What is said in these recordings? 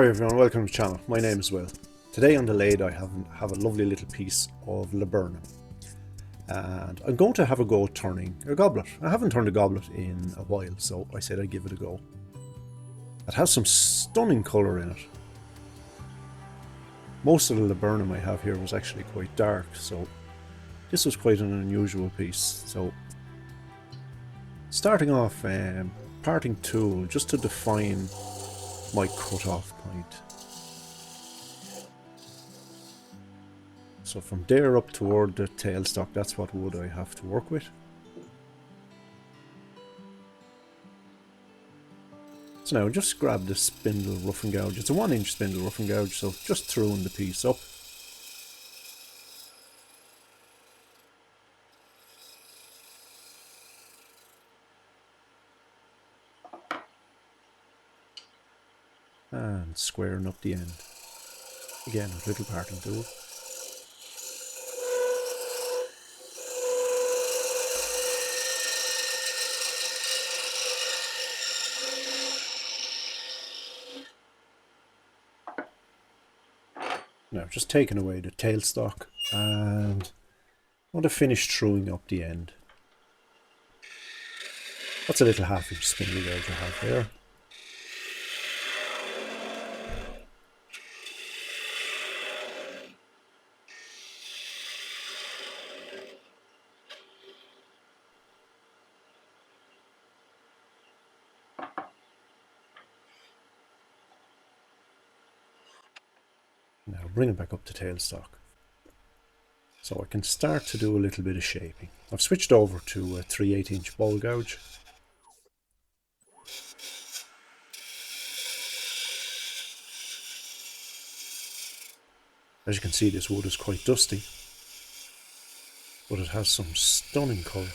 Hi everyone, welcome to the channel. My name is Will. Today on the lathe I have a lovely little piece of laburnum, and I'm going to have a go at turning a goblet. I haven't turned a goblet in a while, so I said I'd give it a go. It has some stunning colour in it. Most of the laburnum I have here was actually quite dark, so this was quite an unusual piece. So starting off, parting tool just to define my cut-off point. So from there up toward the tailstock, that's what wood I have to work with. So now just grab the spindle rough and gouge. It's a 1-inch spindle rough and gouge, so just throwing the piece up. And squaring up the end. Again with little parting tool. Now just taking away the tailstock, and I want to finish throwing up the end. That's a little 1/2-inch spindle gouge I have there. Now bring it back up to tailstock. So I can start to do a little bit of shaping. I've switched over to a 3/8-inch ball gouge. As you can see, this wood is quite dusty, but it has some stunning colour.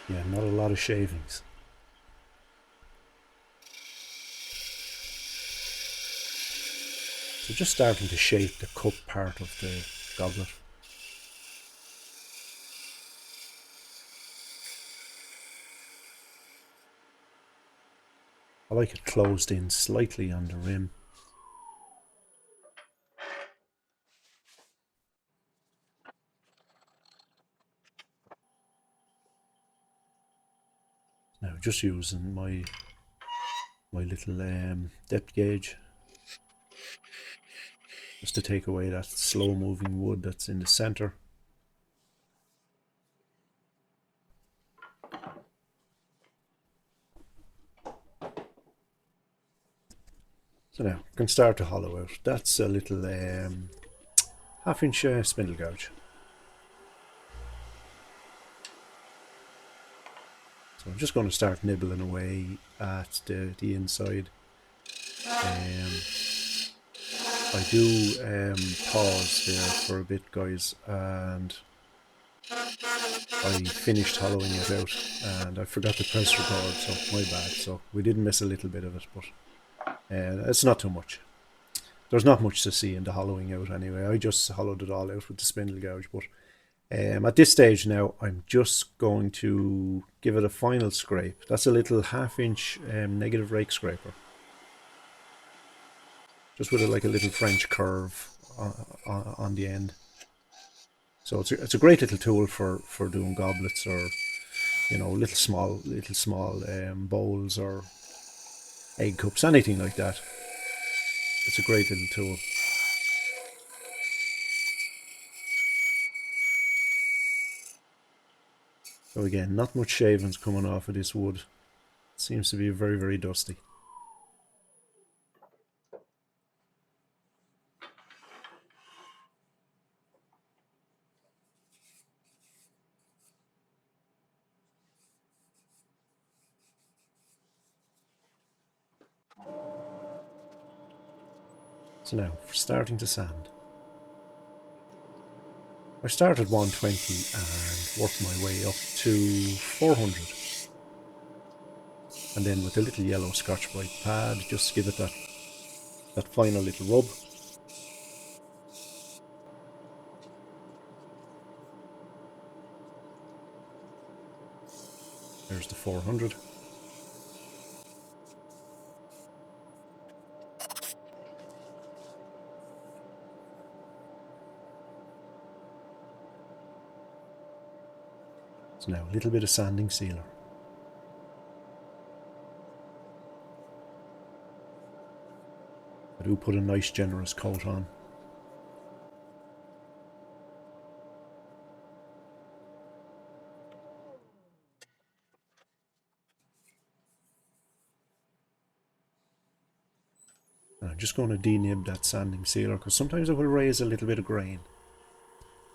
Yeah, not a lot of shavings. So just starting to shape the cup part of the goblet. I like it closed in slightly on the rim. Now just using my little depth gauge just to take away that slow moving wood that's in the center. So now I can start to hollow out. That's a little 1/2-inch spindle gouge. So I'm just going to start nibbling away at the inside. I do pause there for a bit, guys, and I finished hollowing it out and I forgot to press record, so my bad. So we did miss a little bit of it, but it's not too much. There's not much to see in the hollowing out anyway. I just hollowed it all out with the spindle gouge, but at this stage now I'm just going to give it a final scrape. That's a little 1/2-inch negative rake scraper, just with like a little French curve on the end. So it's a great little tool for doing goblets, or you know, little small bowls or egg cups, anything like that. It's a great little tool. So again, not much shavings coming off of this wood. It seems to be very, very dusty. So now, for starting to sand. I started at 120 and worked my way up to 400. And then with a little yellow Scotch-Brite pad, just give it that final little rub. There's the 400. So now a little bit of sanding sealer. I do put a nice generous coat on. And I'm just going to denib that sanding sealer because sometimes it will raise a little bit of grain.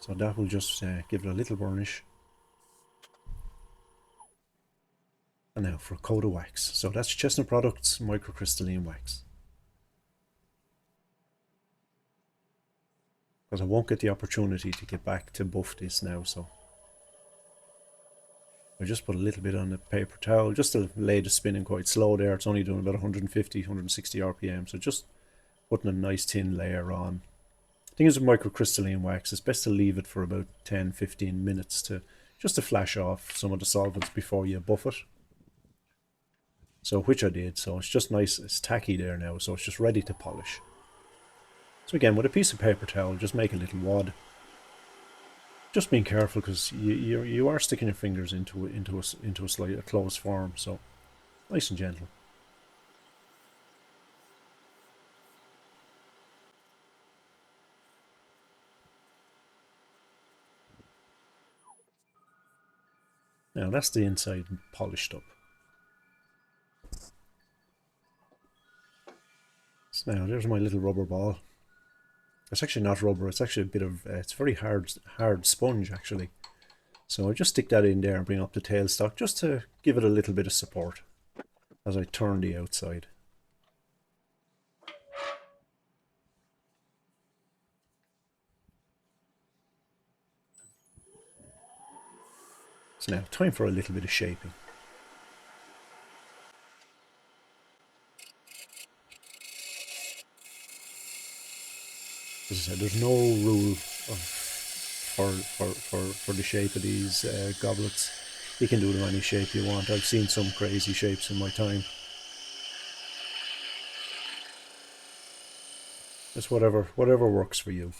So that will just give it a little burnish. And now for a coat of wax. So that's Chestnut Products microcrystalline wax. Because I won't get the opportunity to get back to buff this now, so I just put a little bit on the paper towel just to lay the spinning quite slow there. It's only doing about 150, 160 RPM, so just putting a nice thin layer on. The thing is with microcrystalline wax, it's best to leave it for about 10-15 minutes to just to flash off some of the solvents before you buff it. So which I did, so it's just nice, it's tacky there now, so it's just ready to polish. So again, with a piece of paper towel, just make a little wad. Just being careful because you are sticking your fingers into a closed form, so nice and gentle. Now that's the inside polished up. So now there's my little rubber ball. It's actually not rubber, it's actually a bit of, it's very hard sponge actually. So I just stick that in there and bring up the tailstock just to give it a little bit of support as I turn the outside. So now time for a little bit of shaping. As I said, there's no rule for the shape of these goblets. You can do them any shape you want. I've seen some crazy shapes in my time. Just whatever works for you.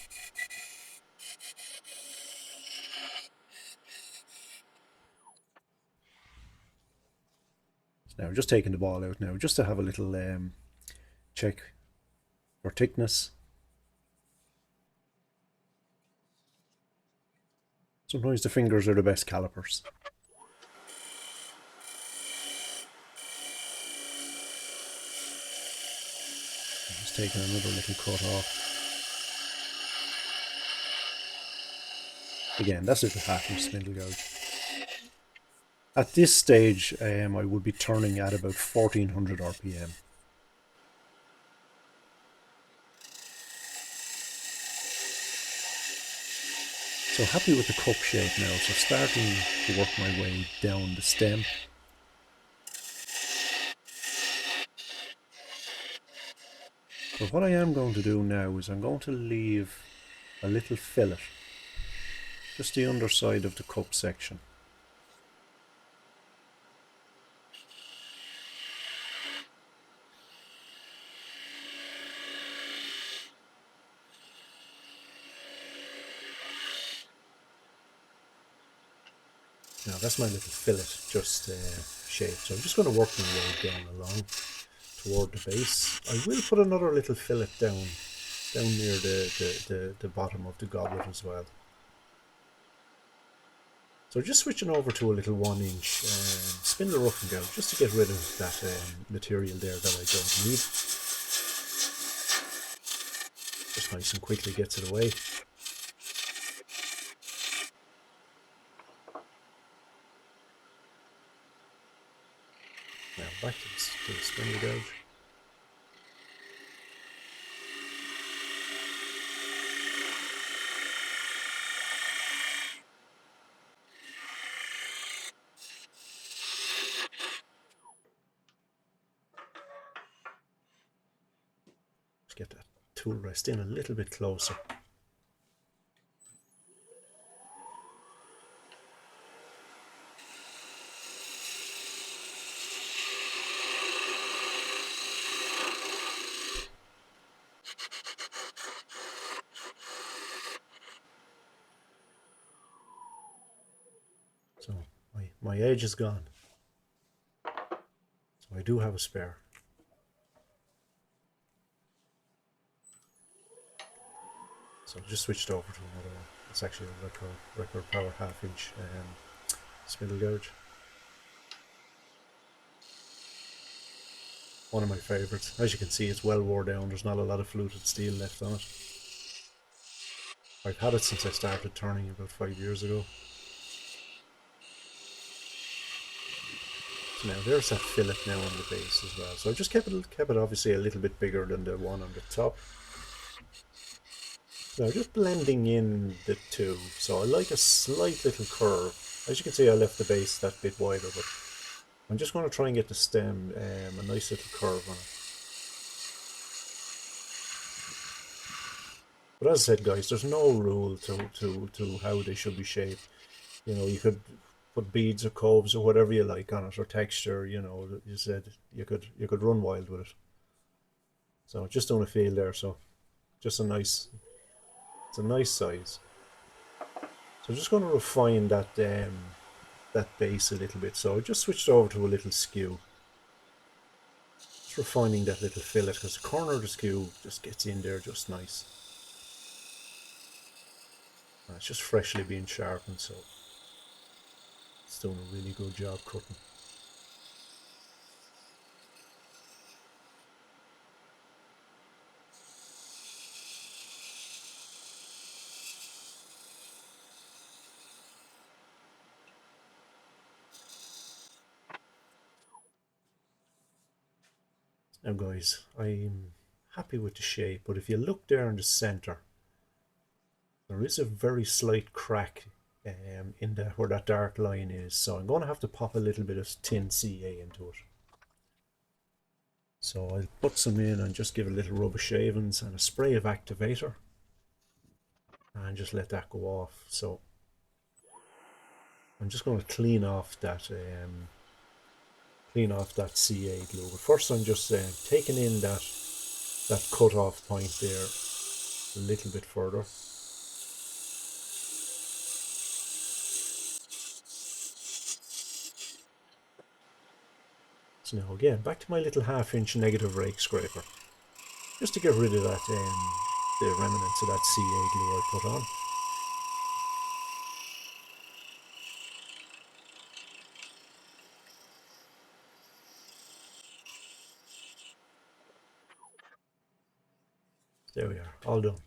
So now just taking the ball out now, just to have a little check for thickness. Sometimes the fingers are the best calipers. Just taking another little cut off. Again, that's little half inch spindle gouge. At this stage, I would be turning at about 1400 RPM. So happy with the cup shape now, so starting to work my way down the stem. So what I am going to do now is I'm going to leave a little fillet, just the underside of the cup section. Now that's my little fillet just shaped, so I'm just going to work my way down along toward the base. I will put another little fillet down near the bottom of the goblet as well. So just switching over to a little 1 inch spindle roughing gouge just to get rid of that material there that I don't need. Just nice and quickly gets it away. Now back to the spindle gouge. Let's get that tool rest in a little bit closer. my edge is gone. So I do have a spare. So I just switched over to another one. It's actually a record power half-inch spindle gouge. One of my favourites. As you can see, it's well wore down. There's not a lot of fluted steel left on it. I've had it since I started turning about 5 years ago. So now there's that fillet now on the base as well. So I just kept it obviously a little bit bigger than the one on the top. Now just blending in the two. So I like a slight little curve. As you can see, I left the base that bit wider, but I'm just going to try and get the stem a nice little curve on it. But as I said, guys, there's no rule to how they should be shaped. You know, you could put beads or coves or whatever you like on it, or texture. You know, you said you could run wild with it. So just doing a feel there. So just it's a nice size. So I'm just going to refine that that base a little bit. So I just switched over to a little skew. Just refining that little fillet because the corner of the skew just gets in there just nice. And it's just freshly being sharpened, so it's doing a really good job cutting. Now guys, I'm happy with the shape, but if you look there in the center, there is a very slight crack in where that dark line is, so I'm going to have to pop a little bit of tin CA into it. So I'll put some in and just give a little rub of shavings and a spray of activator and just let that go off. So I'm just going to clean off that CA glue. But first I'm just taking in that cut off point there a little bit further. So now again, back to my little half-inch negative rake scraper, just to get rid of that the remnants of that CA glue I put on. There we are, all done.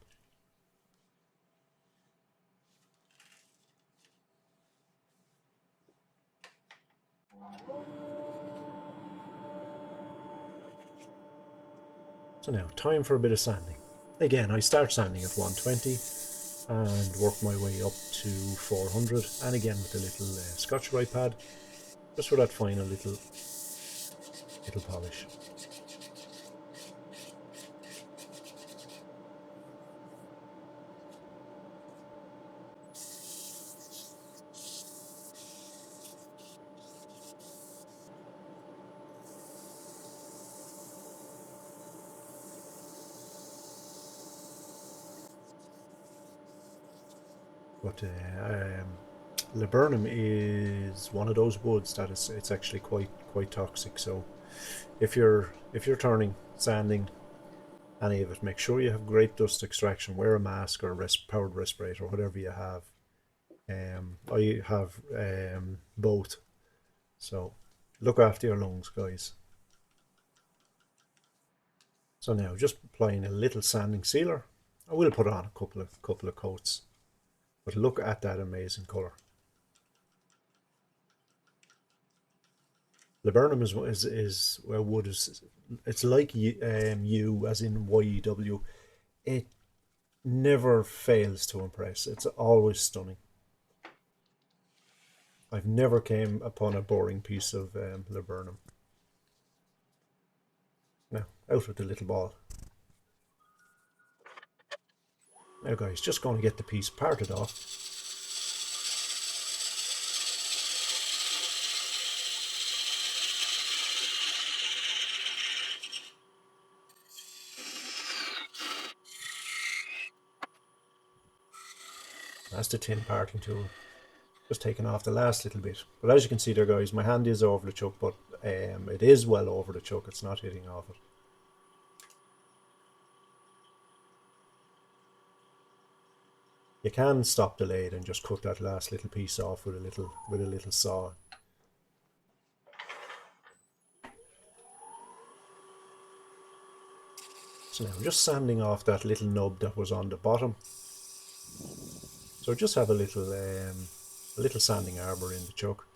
So now, time for a bit of sanding. Again, I start sanding at 120 and work my way up to 400, and again with the little Scotch-Brite pad, just for that final little polish. But Laburnum is one of those woods that it's actually quite toxic. So if you're turning, sanding any of it, make sure you have great dust extraction. Wear a mask or a powered respirator, whatever you have. I have both. So look after your lungs, guys. So now just applying a little sanding sealer. I will put on a couple of coats. But look at that amazing colour. Laburnum is where wood is. It's like U as in YEW. It never fails to impress. It's always stunning. I've never came upon a boring piece of laburnum. Now out with the little ball. Now guys, just going to get the piece parted off. That's the tin parting tool. Just taking off the last little bit. But as you can see there, guys, my hand is over the chuck, but it is well over the chuck. It's not hitting off it. You can stop the lathe and just cut that last little piece off with a little saw. So now I'm just sanding off that little nub that was on the bottom. So just have a little sanding arbor in the chuck.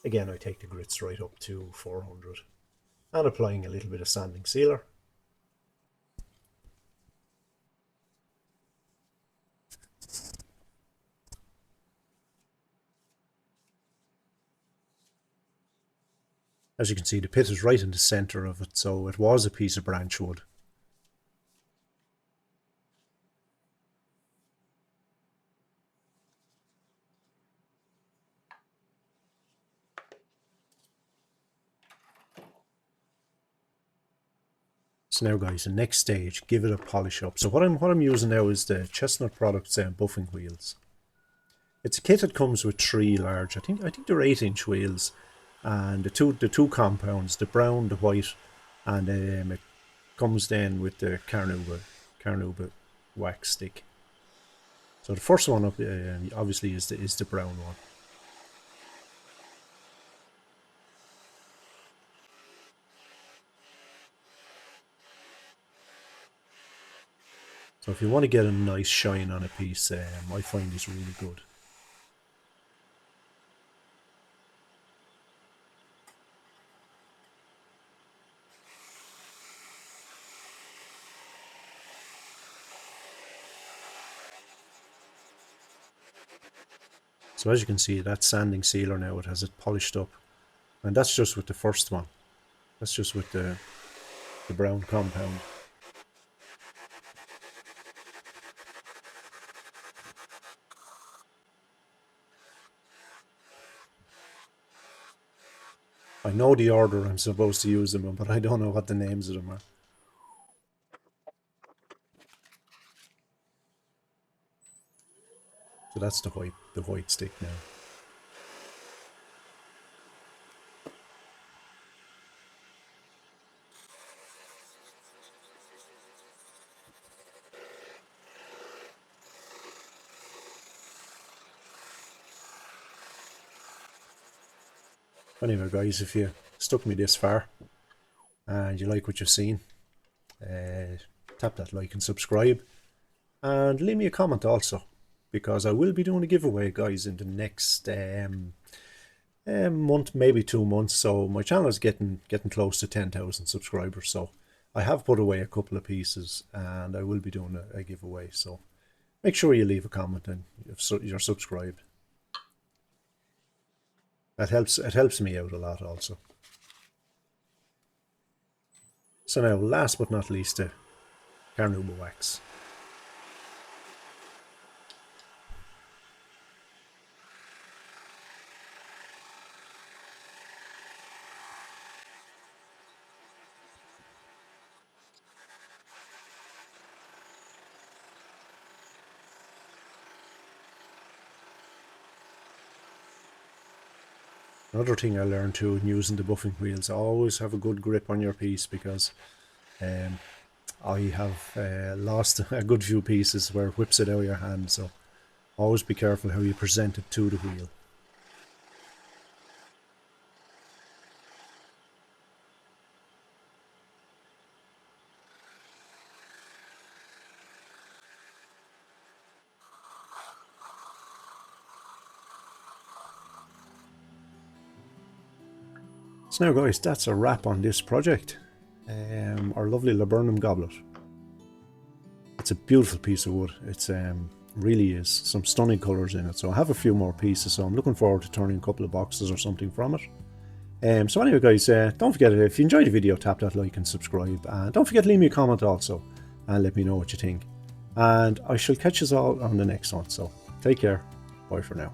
Again, I take the grits right up to 400 and applying a little bit of sanding sealer. As you can see, the pit is right in the center of it, so it was a piece of branch wood. So now, guys, the next stage, give it a polish up. So what I'm using now is the Chestnut Products buffing wheels. It's a kit that comes with 3 large, I think they're 8-inch wheels, and the two compounds, the brown, the white, and it comes then with the Carnauba wax stick. So the first one up obviously is the brown one. So if you want to get a nice shine on a piece, I find this really good. So as you can see, that sanding sealer now, it has it polished up. And that's just with the first one. That's just with the brown compound. I know the order I'm supposed to use them in, but I don't know what the names of them are. So that's the white stick now. Anyway, guys, if you stuck me this far and you like what you've seen, tap that like and subscribe, and leave me a comment also, because I will be doing a giveaway, guys, in the next month, maybe 2 months. So my channel is getting close to 10,000 subscribers, so I have put away a couple of pieces and I will be doing a giveaway. So make sure you leave a comment and you're subscribed. It helps me out a lot also. So now, last but not least, the Carnauba wax. Another thing I learned too in using the buffing wheels, always have a good grip on your piece, because I have lost a good few pieces where it whips it out of your hand, so always be careful how you present it to the wheel. So now, guys, that's a wrap on this project. Our lovely laburnum goblet. It's a beautiful piece of wood. It's really is some stunning colours in it. So I have a few more pieces, so I'm looking forward to turning a couple of boxes or something from it. So anyway, guys, don't forget, if you enjoyed the video, tap that like and subscribe, and don't forget to leave me a comment also and let me know what you think. And I shall catch us all on the next one. So take care. Bye for now.